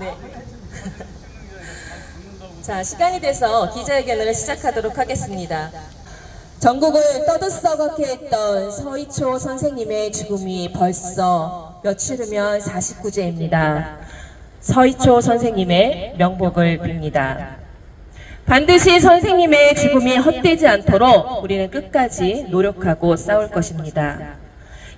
네. 자, 시간이 돼서 기자회견을 시작하도록 하겠습니다. 전국을 떠들썩하게 했던 서희초 선생님의 죽음이 벌써 며칠 후면 49제입니다. 서희초 선생님의 명복을 빕니다. 반드시 선생님의 죽음이 헛되지 않도록 우리는 끝까지 노력하고 싸울 것입니다.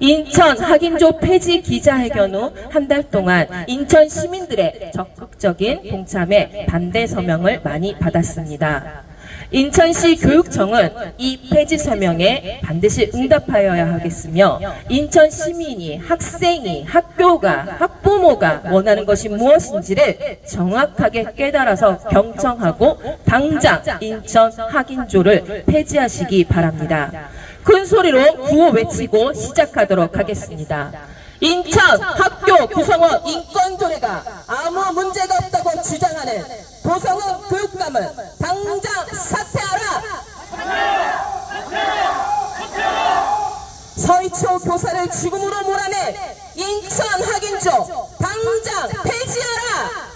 인천 학인조 폐지 기자회견 후 한 달 동안 인천 시민들의 적극적인 동참에 반대 서명을 많이 받았습니다. 인천시 교육청은 이 폐지 서명에 반드시 응답하여야 하겠으며 인천 시민이, 학생이, 학교가, 학부모가 원하는 것이 무엇인지를 정확하게 깨달아서 경청하고 당장 인천 학인조를 폐지하시기 바랍니다. 큰 소리로 구호 외치고 시작하도록 하겠습니다. 인천 학교 구성원 인권조례가 아무 문제가 없다고 주장하는 도성은 교육감은 당장 사퇴하라! 서희초 교사를 죽음으로 몰아낸 인천 학인조 당장 폐지하라!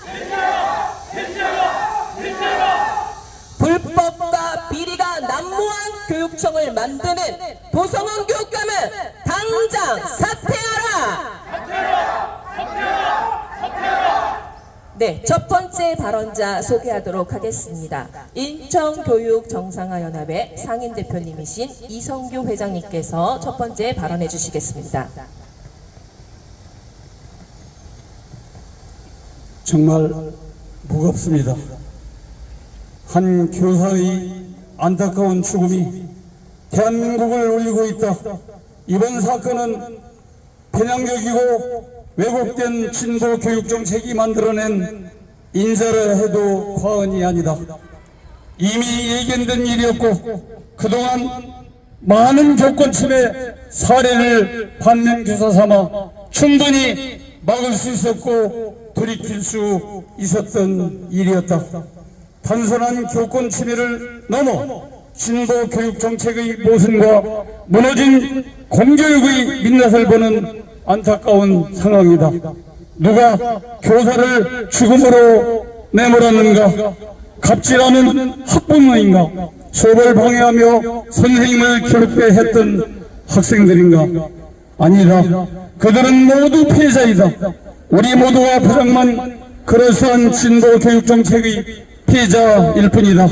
불법과 비리가 난무한 교육청을 만드는 도성원 교육감은 당장 사퇴하라! 네, 첫 번째 발언자 소개하도록 하겠습니다. 인천교육정상화연합의 상임대표님이신 이성규 회장님께서 첫 번째 발언해 주시겠습니다. 정말 무겁습니다. 한 교사의 안타까운 죽음이 대한민국을 울리고 있다. 이번 사건은 편향적이고 왜곡된 진보 교육 정책이 만들어낸 인사라 해도 과언이 아니다. 이미 예견된 일이었고 그동안 많은 교권 침해 사례를 받는 교사 삼아 충분히 막을 수 있었고 돌이킬 수 있었던 일이었다. 단순한 교권 침해를 넘어 진보 교육 정책의 모순과 무너진 공교육의 민낯을 보는 안타까운 상황이다. 누가 교사를 죽음으로 내몰았는가? 갑질하는 학부모인가? 수업을 방해하며 선생님을 괴롭게 했던 학생들인가? 아니다. 그들은 모두 피해자이다. 우리 모두가 부정만 그럴싸한 진보 교육 정책의 피해자일 뿐이다.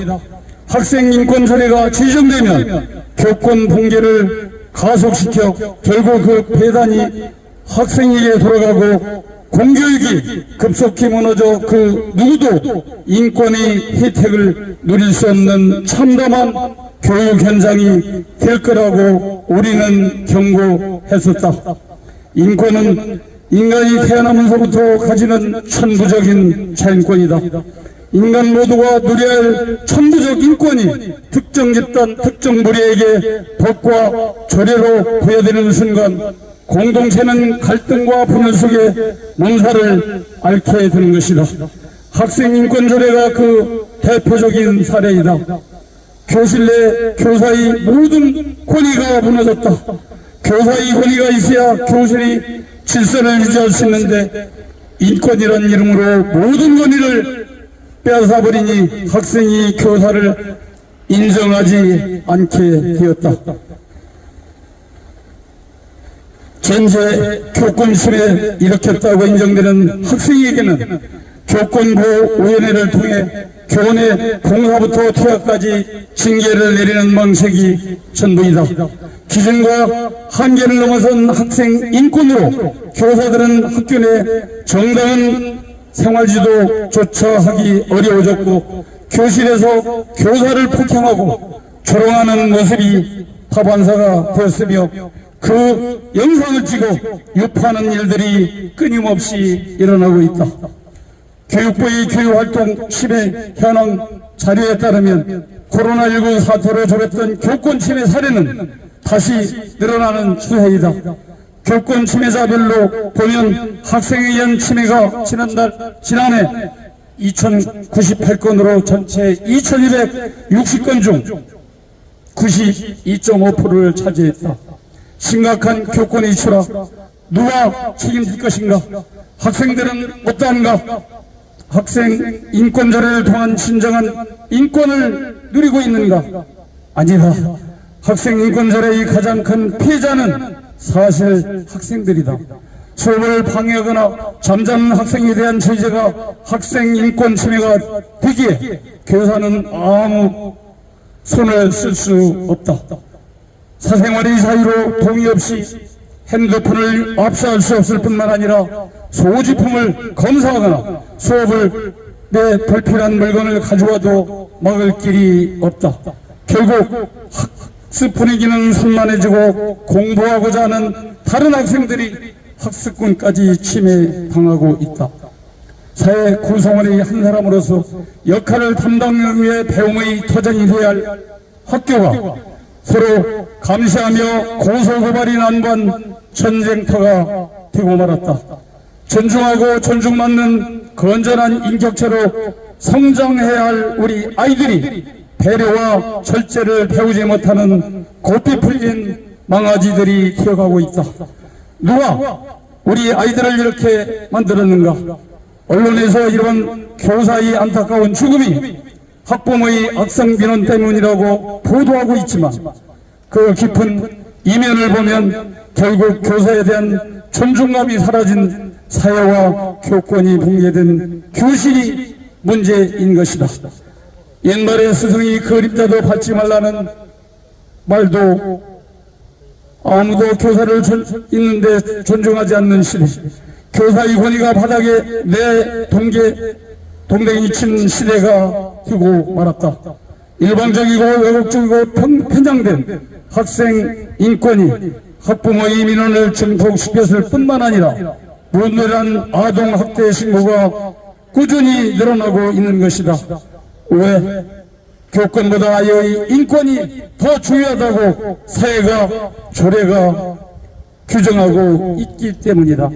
학생 인권 조례가 지정되면 교권 붕괴를 가속시켜 결국 그 폐단이 학생에게 돌아가고 공교육이 급속히 무너져 그 누구도 인권의 혜택을 누릴 수 없는 참담한 교육 현장이 될 거라고 우리는 경고했었다. 인권은 인간이 태어나면서부터 가지는 천부적인 자연권이다. 인간 모두가 누려야 할 천부적 인권이 특정 집단, 특정 무리에게 법과 조례로 부여되는 순간 공동체는 갈등과 분열 속에 문사를 앓게 되는 것이다. 학생인권조례가 그 대표적인 사례이다. 교실 내 교사의 모든 권위가 무너졌다. 교사의 권위가 있어야 교실이 질서를 유지할 수 있는데 인권이라는 이름으로 모든 권위를 빼앗아버리니 학생이 교사를 인정하지 않게 되었다. 전체 교권 침해 일으켰다고 인정되는 학생에게는 교권보호위원회를 통해 교원의 공사부터 퇴학까지 징계를 내리는 방식이 전부이다. 기준과 한계를 넘어선 학생 인권으로 교사들은 학교 내 정당한 생활지도조차 하기 어려워졌고 교실에서 교사를 폭행하고 조롱하는 모습이 다반사가 되었으며 그 영상을 찍어 유포하는 일들이 끊임없이 일어나고 있다. 교육부의 교육활동 침해 현황 자료에 따르면 코로나19 사태로 졸업된 교권 침해 사례는 다시 늘어나는 추세이다. 교권 침해자별로 보면 학생에 의한 침해가 지난해 2098건으로 전체 2260건 중 92.5%를 차지했다. 심각한 교권 이슈라 누가 책임질 것인가? 학생들은 어떠한가? 학생 인권조례를 통한 진정한 인권을 누리고 있는가? 아니다. 학생 인권조례의 가장 큰 피해자는 사실 학생들이다. 수업을 방해하거나 잠자는 학생에 대한 제재가 학생 인권 침해가 되기에 교사는 아무 손을 쓸 수 없다. 사생활의 자유로 동의 없이 핸드폰을 압수할 수 없을 뿐만 아니라 소지품을 검사하거나 수업을 내 불필요한 물건을 가져와도 막을 길이 없다. 결국 학습 분위기는 산만해지고 공부하고자 하는 다른 학생들이 학습권까지 침해당하고 있다. 사회 구성원의 한 사람으로서 역할을 담당하기 위해 배움의 터전이 되어야 할 학교가 서로 감시하며 고소고발이 난무한 전쟁터가 되고 말았다. 존중하고 존중받는 건전한 인격체로 성장해야 할 우리 아이들이 배려와 절제를 배우지 못하는 고삐 풀린 망아지들이 되어가고 있다. 누가 우리 아이들을 이렇게 만들었는가? 언론에서 이런 교사의 안타까운 죽음이 학부모의 악성 민원 때문이라고 보도하고 있지만 그 깊은 이면을 보면 결국 교사에 대한 존중감이 사라진 사회와 교권이 붕괴된 교실이 문제인 것이다. 옛말에 스승이 그림자도 밟지 말라는 말도 아무도 교사를 있는데 존중하지 않는 시대, 교사의 권위가 바닥에 내 동댕이 친 시대가 되고 말았다. 일방적이고 왜곡적이고 편향된 학생 인권이 학부모의 민원을 증폭시켰을 뿐만 아니라 무분별한 아동학대 신고가 꾸준히 늘어나고 있는 것이다. 왜? 교권보다 아이의 인권이 더 중요하다고 사회가 조례가 규정하고 있기 때문이다.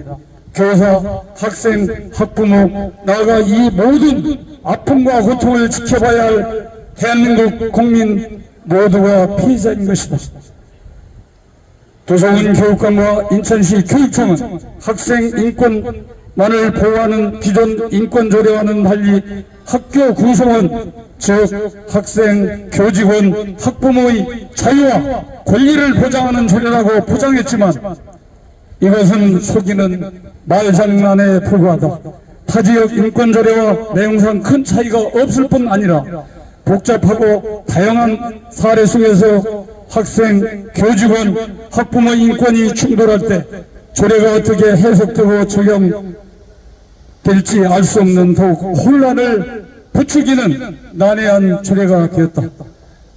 교사, 학생, 학부모, 나아가 이 모든 아픔과 고통을 지켜봐야 할 대한민국 국민 모두가 피해자인 것이다. 도서관 교육감과 인천시 교육청은 학생 인권만을 보호하는 기존 인권조례와는 달리 학교 구성원, 즉 학생, 교직원, 학부모의 자유와 권리를 보장하는 조례라고 포장했지만 이것은 속이는 말장난에 불과하다. 타지역 인권조례와 내용상 큰 차이가 없을 뿐 아니라 복잡하고 다양한 사례 속에서 학생, 교직원, 학부모의 인권이 충돌할 때 조례가 어떻게 해석되고 적용될지 알 수 없는 더욱 혼란을 부추기는 난해한 조례가 되었다.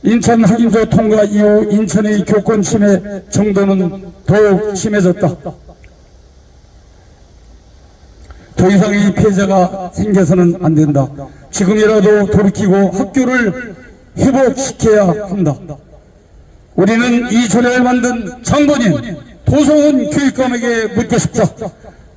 인천 학인조 통과 이후 인천의 교권 침해 정도는 더욱 심해졌다. 더 이상의 피해자가 생겨서는 안 된다. 지금이라도 돌이키고 학교를 회복시켜야 한다. 우리는 이 조례를 만든 장본인 도성훈 교육감에게 묻고 싶다.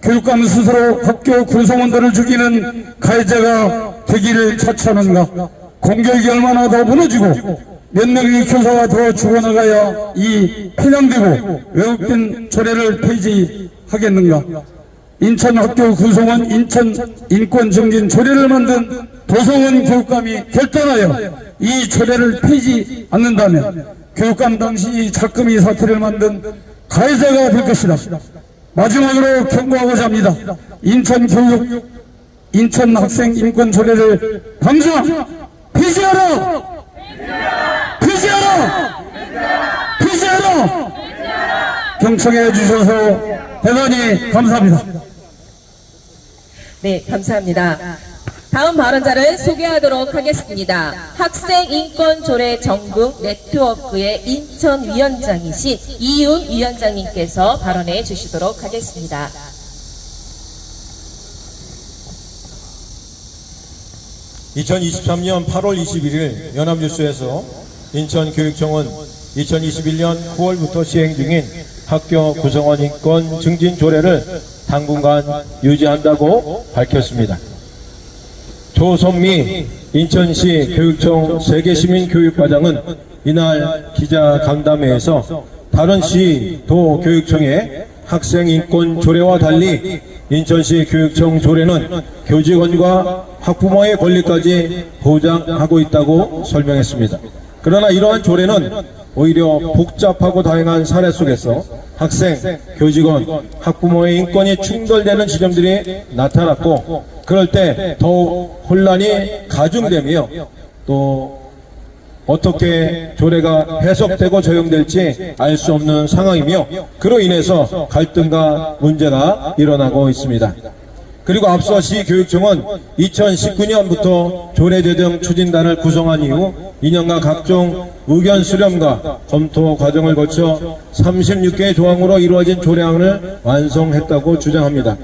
교육감 스스로 학교 구성원들을 죽이는 가해자가 되기를 자처하는가? 공교육이 얼마나 더 무너지고 몇 명의 교사가 더 죽어나가야 이 편향되고 왜곡된 조례를 폐지하겠는가? 인천 학교 구성원 인천 인권 증진 조례를 만든 도성훈 교육감이 결단하여 이 조례를 폐지 않는다면 교육감 당시 작금이 사태를 만든 가해자가 될 것이다. 마지막으로 경고하고자 합니다. 인천 학생 인권 조례를 당장 폐지하라! 폐지하라! 폐지하라! 경청해 주셔서 대단히 감사합니다. 네, 감사합니다. 다음 발언자를 소개하도록 하겠습니다. 학생인권조례 전국 네트워크의 인천위원장이신 이윤 위원장님께서 발언해 주시도록 하겠습니다. (2023년 8월 21일) 연합뉴스에서 인천교육청은 2021년 9월부터 시행 중인 학교 구성원 인권 증진 조례를 당분간 유지한다고 밝혔습니다. 조선미 인천시 교육청 세계시민교육과장은 이날 기자간담회에서 다른 시, 도 교육청의 학생인권 조례와 달리 인천시 교육청 조례는 교직원과 학부모의 권리까지 보장하고 있다고 설명했습니다. 그러나 이러한 조례는 오히려 복잡하고 다양한 사례 속에서 학생, 교직원, 학부모의 인권이 충돌되는 지점들이 나타났고, 그럴 때 더욱 혼란이 가중되며 또 어떻게 조례가 해석되고 적용될지 알 수 없는 상황이며, 그로 인해서 갈등과 문제가 일어나고 있습니다. 그리고 앞서 시교육청은 2019년부터 조례 제정 추진단을 구성한 이후 2년간 각종 의견 수렴과 검토 과정을 거쳐 36개의 조항으로 이루어진 조례안을 완성했다고 주장합니다.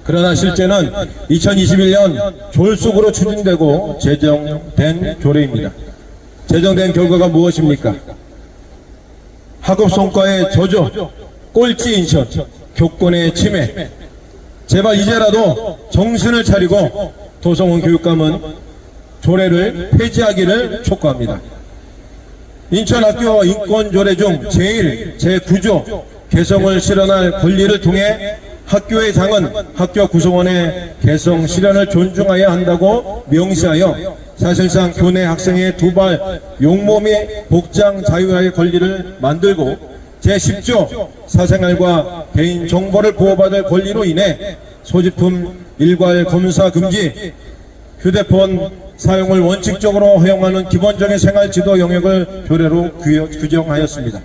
그러나 실제는 2021년 졸속으로 추진되고 제정된 조례입니다. 제정된 결과가 무엇입니까? 학업 성과의 저조, 꼴찌 인천, 교권의 침해. 제발 이제라도 정신을 차리고 도성훈 교육감은 조례를 폐지하기를 촉구합니다. 인천학교 인권조례 중 제1, 제9조 개성을 실현할 권리를 통해 학교의 장은 학교 구성원의 개성 실현을 존중해야 한다고 명시하여 사실상 교내 학생의 두발 용모 및 복장 자유화의 권리를 만들고 제10조 사생활과 개인 정보를 보호받을 권리로 인해 소지품 일괄 검사 금지, 휴대폰 사용을 원칙적으로 허용하는 기본적인 생활지도 영역을 조례로 규정하였습니다.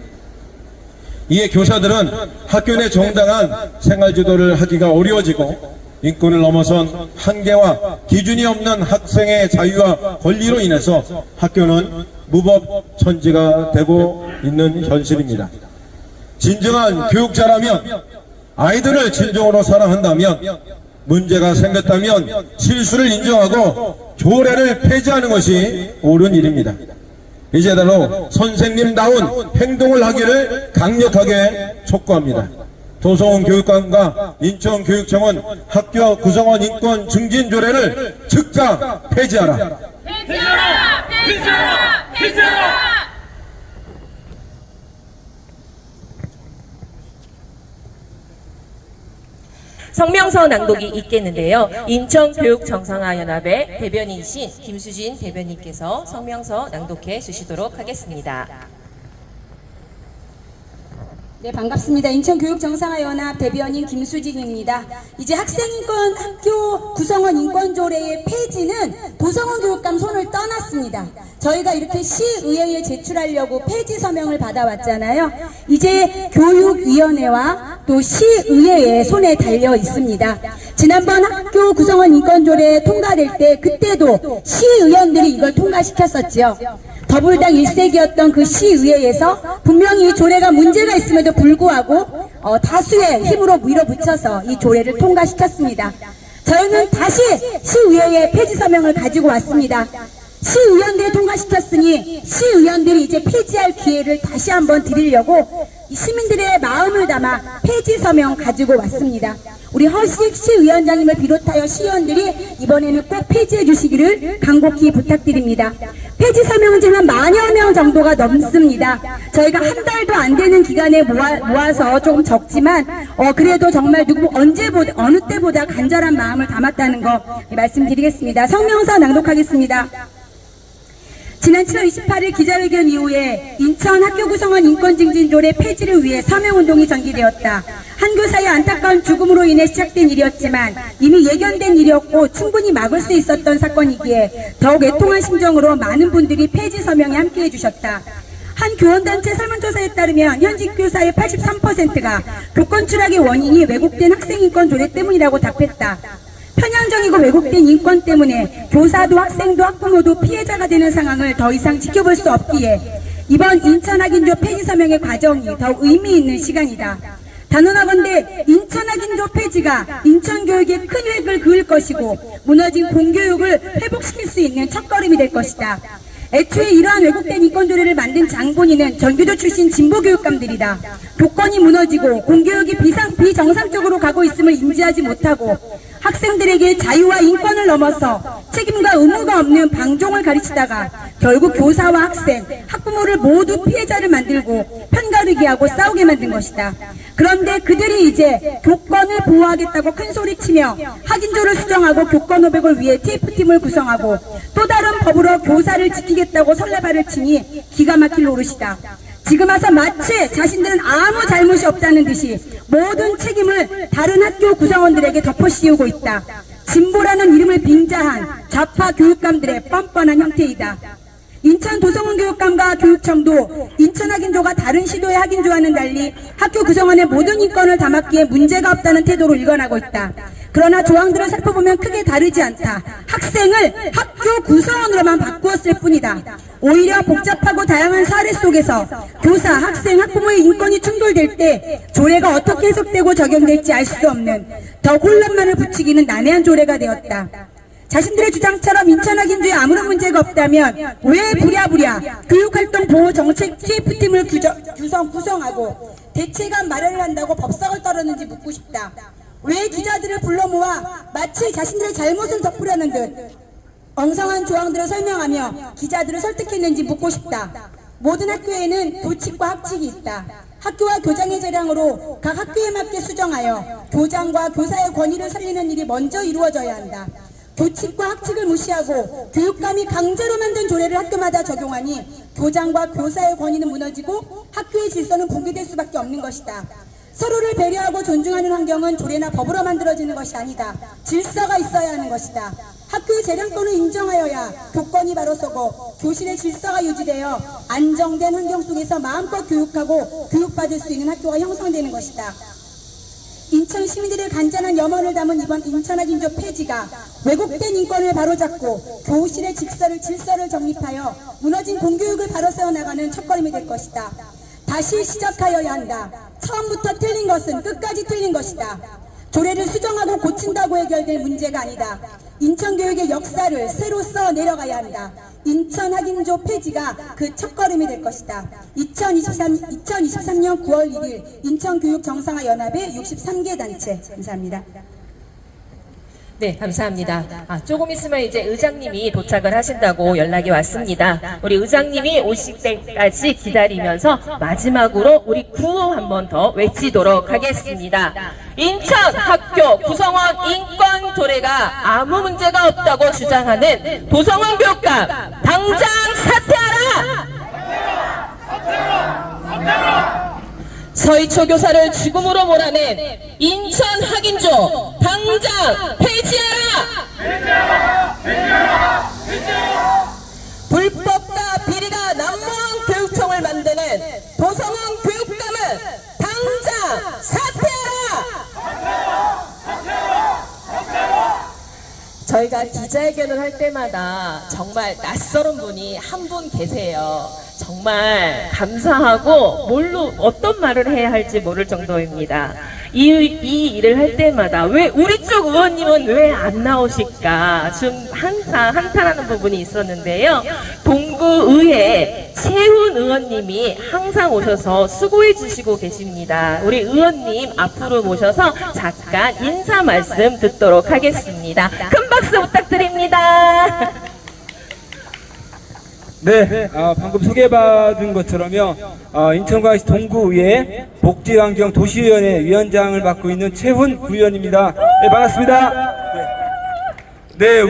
이에 교사들은 학교 내 정당한 생활지도를 하기가 어려워지고 인권을 넘어선 한계와 기준이 없는 학생의 자유와 권리로 인해서 학교는 무법천지가 되고 있는 현실입니다. 진정한 교육자라면, 아이들을 진정으로 사랑한다면, 문제가 생겼다면 실수를 인정하고 조례를 폐지하는 것이 옳은 일입니다. 이제대로 선생님다운 행동을 하기를 강력하게 촉구합니다. 도성훈 교육감과 인천교육청은 학교 구성원 인권 증진 조례를 즉각 폐지하라. 폐지하라! 폐지하라! 폐지하라! 성명서 낭독이 있겠는데요. 인천교육정상화연합의 대변인이신 김수진 대변인께서 성명서 낭독해 주시도록 하겠습니다. 네, 반갑습니다. 인천교육정상화연합 대변인 김수진입니다. 이제 학생인권 학교 구성원 인권조례의 폐지는 도성훈 교육감 손을 떠났습니다. 저희가 이렇게 시의회에 제출하려고 폐지 서명을 받아왔잖아요. 이제 교육위원회와 또 시의회의 손에 달려 있습니다. 지난번 학교 구성원 인권조례 통과될 때 그때도 시의원들이 이걸 통과시켰었지요. 더불당 1색이었던 그 시의회에서 분명히 이 조례가 문제가 있음에도 불구하고 다수의 힘으로 밀어붙여서 이 조례를 통과시켰습니다. 저희는 다시 시의회에 폐지 서명을 가지고 왔습니다. 시의원들이 통과시켰으니 시의원들이 이제 폐지할 기회를 다시 한번 드리려고 시민들의 마음을 담아 폐지 서명 가지고 왔습니다. 우리 허식 시의원장님을 비롯하여 시의원들이 이번에는 꼭 폐지해 주시기를 간곡히 부탁드립니다. 폐지 서명은 지금 10,000여 명 정도가 넘습니다. 저희가 한 달도 안 되는 기간에 모아서 조금 적지만 그래도 정말 어느 때보다 간절한 마음을 담았다는 거 말씀드리겠습니다. 성명서 낭독하겠습니다. 지난 7월 28일 기자회견 이후에 인천 학교 구성원 인권증진조례 폐지를 위해 서명운동이 전개되었다. 한 교사의 안타까운 죽음으로 인해 시작된 일이었지만 이미 예견된 일이었고 충분히 막을 수 있었던 사건이기에 더욱 애통한 심정으로 많은 분들이 폐지 서명에 함께해 주셨다. 한 교원단체 설문조사에 따르면 현직 교사의 83%가 교권 추락의 원인이 왜곡된 학생인권 조례 때문이라고 답했다. 편향적이고 왜곡된 인권 때문에 교사도 학생도 학부모도 피해자가 되는 상황을 더 이상 지켜볼 수 없기에 이번 인천학인조 폐지 서명의 과정이 더욱 의미 있는 시간이다. 단언하건대 인천학인조 폐지가 인천교육에 큰 획을 그을 것이고 무너진 공교육을 회복시킬 수 있는 첫걸음이 될 것이다. 애초에 이러한 왜곡된 인권조례를 만든 장본인은 전교조 출신 진보교육감들이다. 교권이 무너지고 공교육이 비정상적으로 가고 있음을 인지하지 못하고 학생들에게 자유와 인권을 넘어서 책임과 의무가 없는 방종을 가르치다가 결국 교사와 학생, 학부모를 모두 피해자를 만들고 편가르기 하고 싸우게 만든 것이다. 그런데 그들이 이제 교권을 보호하겠다고 큰소리치며 학인조를 수정하고 교권 호백을 위해 TF팀을 구성하고 또 다른 법으로 교사를 지키겠다고 설레발을 치니 기가 막힐 노릇이다. 지금 와서 마치 자신들은 아무 잘못이 없다는 듯이 모든 책임을 다른 학교 구성원들에게 덮어씌우고 있다. 진보라는 이름을 빙자한 좌파 교육감들의 뻔뻔한 형태이다. 인천 도성원 교육감과 교육청도 인천 학인조가 다른 시도의 학인조와는 달리 학교 구성원의 모든 인권을 담았기에 문제가 없다는 태도로 일관하고 있다. 그러나 조항들을 살펴보면 크게 다르지 않다. 학생을 학교 구성원으로만 바꾸었을 뿐이다. 오히려 복잡하고 다양한 사례 속에서 교사, 학생, 학부모의 인권이 충돌될 때 조례가 어떻게 해석되고 적용될지 알 수 없는 더 혼란만을 부추기는 난해한 조례가 되었다. 자신들의 주장처럼 인천학인조에 아무런 문제가 없다면 왜 부랴부랴 교육활동 보호 정책 TF팀을 구성하고 대책안 마련을 한다고 법석을 떨었는지 묻고 싶다. 왜 기자들을 불러 모아 마치 자신들의 잘못을 덮으려는 듯 엉성한 조항들을 설명하며 기자들을 설득했는지 묻고 싶다. 모든 학교에는 교칙과 학칙이 있다. 학교와 교장의 재량으로 각 학교에 맞게 수정하여 교장과 교사의 권위를 살리는 일이 먼저 이루어져야 한다. 교칙과 학칙을 무시하고 교육감이 강제로 만든 조례를 학교마다 적용하니 교장과 교사의 권위는 무너지고 학교의 질서는 붕괴될 수밖에 없는 것이다. 서로를 배려하고 존중하는 환경은 조례나 법으로 만들어지는 것이 아니다. 질서가 있어야 하는 것이다. 학교의 재량권을 인정하여야 교권이 바로 서고 교실의 질서가 유지되어 안정된 환경 속에서 마음껏 교육하고 교육받을 수 있는 학교가 형성되는 것이다. 인천 시민들의 간절한 염원을 담은 이번 인천학인조 폐지가 왜곡된 인권을 바로잡고 교실의 질서를 정립하여 무너진 공교육을 바로 세워나가는 첫걸음이 될 것이다. 다시 시작하여야 한다. 처음부터 틀린 것은 끝까지 틀린 것이다. 조례를 수정하고 고친다고 해결될 문제가 아니다. 인천교육의 역사를 새로 써 내려가야 한다. 인천학인조 폐지가 그 첫걸음이 될 것이다. 2023년 9월 1일 인천교육정상화연합의 63개 단체. 감사합니다. 네, 감사합니다. 조금 있으면 이제 의장님이 도착을 하신다고 연락이 왔습니다. 우리 의장님이 오실 때까지 기다리면서 마지막으로 우리 구호 한 번 더 외치도록 하겠습니다. 인천 학교 구성원 인권 조례가 아무 문제가 없다고 주장하는 도성원 교육감 당장 사퇴하라! 서희초 교사를 죽음으로 몰아낸 인천 학인조 당장 폐지하라! 불법과 비리가 난무한 교육청을 만드는 도성원 교육감은 당장 사퇴하라! 저희가 기자회견을 할 때마다 정말 낯설은 분이 한 분 계세요. 정말 감사하고 어떤 말을 해야 할지 모를 정도입니다. 이 일을 할 때마다 왜 우리 쪽 의원님은 왜 안 나오실까 좀 항상 한탄하는 부분이 있었는데요. 동구의회 최훈 의원님이 항상 오셔서 수고해 주시고 계십니다. 우리 의원님 앞으로 모셔서 잠깐 인사 말씀 듣도록 하겠습니다. 큰 박수 부탁드립니다. 네, 방금 소개받은 것처럼요, 인천광역시 동구의회 복지환경 도시위원회 위원장을 맡고 있는 최훈 부위원입니다. 네, 반갑습니다. 네,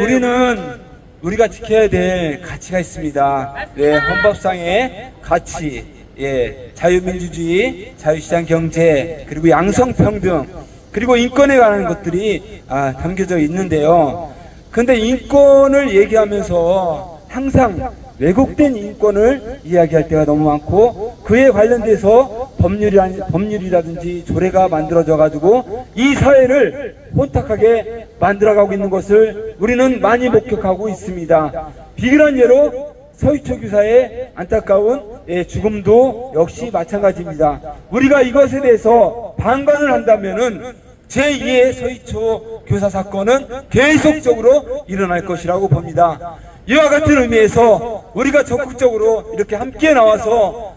우리가 지켜야 될 가치가 있습니다. 네, 헌법상의 가치, 예, 자유민주주의, 자유시장 경제, 그리고 양성평등, 그리고 인권에 관한 것들이 담겨져 있는데요. 근데 인권을 얘기하면서 항상 왜곡된 인권을 이야기할 때가 너무 많고 그에 관련돼서 법률이라든지 조례가 만들어져 가지고 이 사회를 혼탁하게 만들어가고 있는 것을 우리는 많이 목격하고 있습니다. 비근한 예로 서희초 교사의 안타까운 죽음도 역시 마찬가지입니다. 우리가 이것에 대해서 방관을 한다면은 제2의 서희초 교사 사건은 계속적으로 일어날 것이라고 봅니다. 이와 같은 의미에서 우리가 적극적으로 이렇게 함께 나와서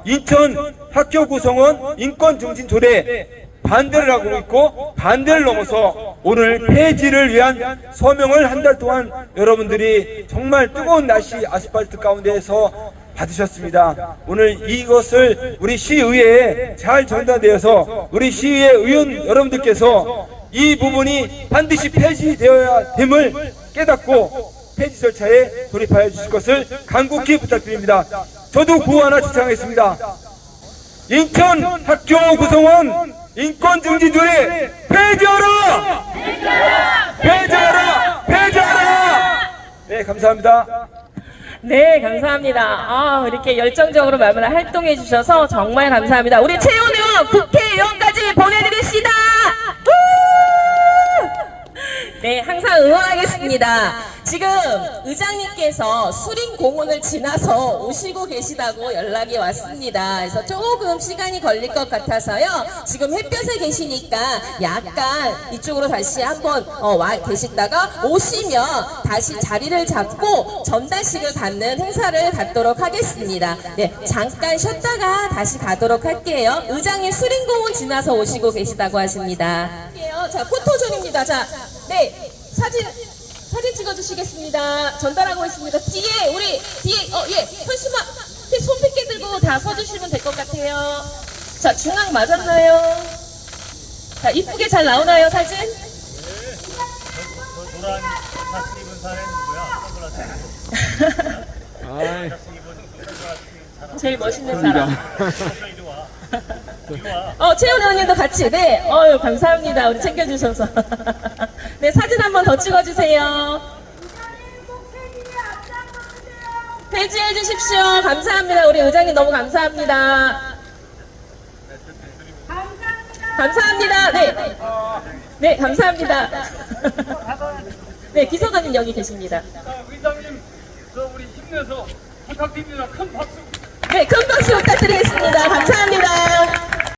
인천 학교 구성원 인권 증진 조례 반대를 하고 있고, 반대를 넘어서 오늘 폐지를 위한 서명을 한 달 동안 여러분들이 정말 뜨거운 날씨 아스팔트 가운데에서 받으셨습니다. 오늘 이것을 우리 시의회에 잘 전달되어서 우리 시의회 의원 여러분들께서 이 부분이 반드시 폐지되어야 됨을 깨닫고 폐지 절차에 돌입하여 주실 것을 간곡히 부탁드립니다. 저도 구호 하나 지창하겠습니다. 인천 학교 구성원 인권증진조례 폐지하라! 폐지하라! 폐지하라! 네, 감사합니다. 네, 감사합니다. 이렇게 열정적으로 마음을 활동해 주셔서 정말 감사합니다. 우리 최훈 의원 국회의원까지 보내드립시다. 네, 항상 응원하겠습니다. 지금 의장님께서 수림공원을 지나서 오시고 계시다고 연락이 왔습니다. 그래서 조금 시간이 걸릴 것 같아서요. 지금 햇볕에 계시니까 약간 이쪽으로 다시 한번 와 계시다가 오시면 다시 자리를 잡고 전달식을 받는 행사를 갖도록 하겠습니다. 네, 잠깐 쉬었다가 다시 가도록 할게요. 의장님 수림공원 지나서 오시고 계시다고 하십니다. 자, 포토존입니다. 자, 네, 사진 찍어주시겠습니다. 전달하고 있습니다. 뒤에, 현수막, 손쉽게 들고 다 서주시면 될 것 같아요. 자, 중앙 맞았나요? 자, 이쁘게 잘 나오나요, 사진? 노란 셔츠 입은 사람이 누구야? 제일 멋있는 사람. 이리 와. 최훈 의원님도 같이. 네, 감사합니다. 우리 챙겨주셔서. 네, 사진 한 번 더 찍어주세요. 폐지해 주십시오. 감사합니다. 우리 의장님 너무 감사합니다. 감사합니다. 네. 네, 감사합니다. 네, 기서관님 여기 계십니다. 의장님, 우리 힘내서 부탁드립니다. 큰 박수. 네, 큰 박수 부탁드리겠습니다. 감사합니다.